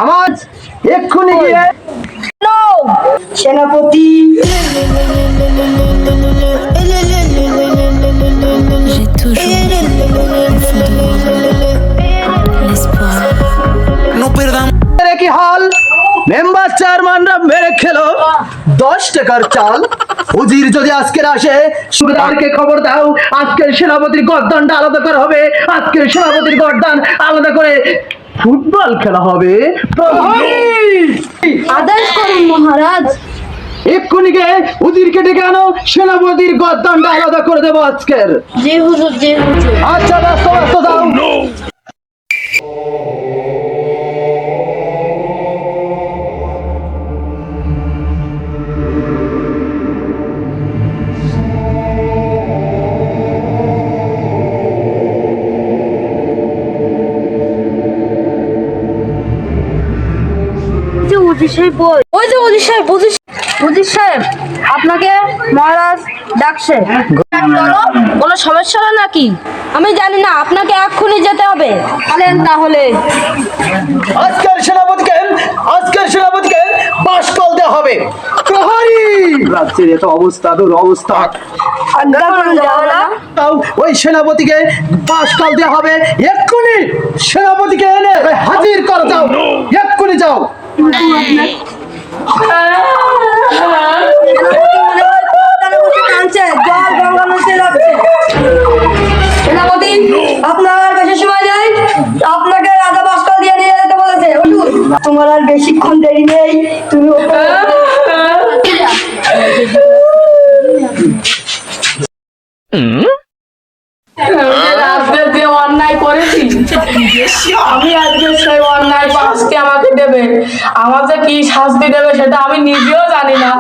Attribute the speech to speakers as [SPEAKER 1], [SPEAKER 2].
[SPEAKER 1] আমার এক্ষুনি গিয়ে সেনাপতি
[SPEAKER 2] J'ai toujours au fond de moi l'espoir.
[SPEAKER 1] কি হাল মেম্বার চেয়ারম্যানরা মেরে খেলো 10 টাকার চাল উজির যদি আজকের আসে সুবেদারকে খবর দাও আজকের সেনাপতির গর্দানটা আলাদা করা হবে আজকের সেনাপতির গর্দান আলাদা করে ফুটবল খেলা হবে
[SPEAKER 3] আদেশ করুন মহারাজ।
[SPEAKER 1] এক্ষুনি গিয়ে উজিরকে ডেকে আনো সেনাপতির গর্দানটা আলাদা করে দেবো আজকের।
[SPEAKER 3] জি হুজুর জি হুজুর।
[SPEAKER 1] আচ্ছা ব্যস্ত ব্যস্ত যাও।
[SPEAKER 3] ওই যে উজির সাহেব আপনাকে মহারাজ ডাকছে। কোনো সমস্যা হলো নাকি? আমি জানি না, আপনাকে এক্ষুনি যেতে হবে। চলেন তাহলে।
[SPEAKER 1] আজকের সেনাপতিকে বাসকল দেওয়া হবে। প্রহরী রাজ্যের এত অবস্থা দুরবস্থা তাও ওই সেনাপতিকে বাসকল দেওয়া হবে। এক্ষুনি সেনাপতিকে এনে হাজির কর দাও এক্ষুনি যাও।
[SPEAKER 3] সেনাপতি আপনার বেশি সময় নেই, আপনাকে রাজা বাসকল দিয়ে নিয়ে যেতে বলেছে। তোমার আর বেশিক্ষণ দেরি নেই, তুমি
[SPEAKER 4] আজকে যে অন্যায় করেছি আমি আজকে সেই অন্যায় শাস্তি আমাকে দেবে। আমার যে কি শাস্তি দেবে সেটা আমি নিজেও জানি না।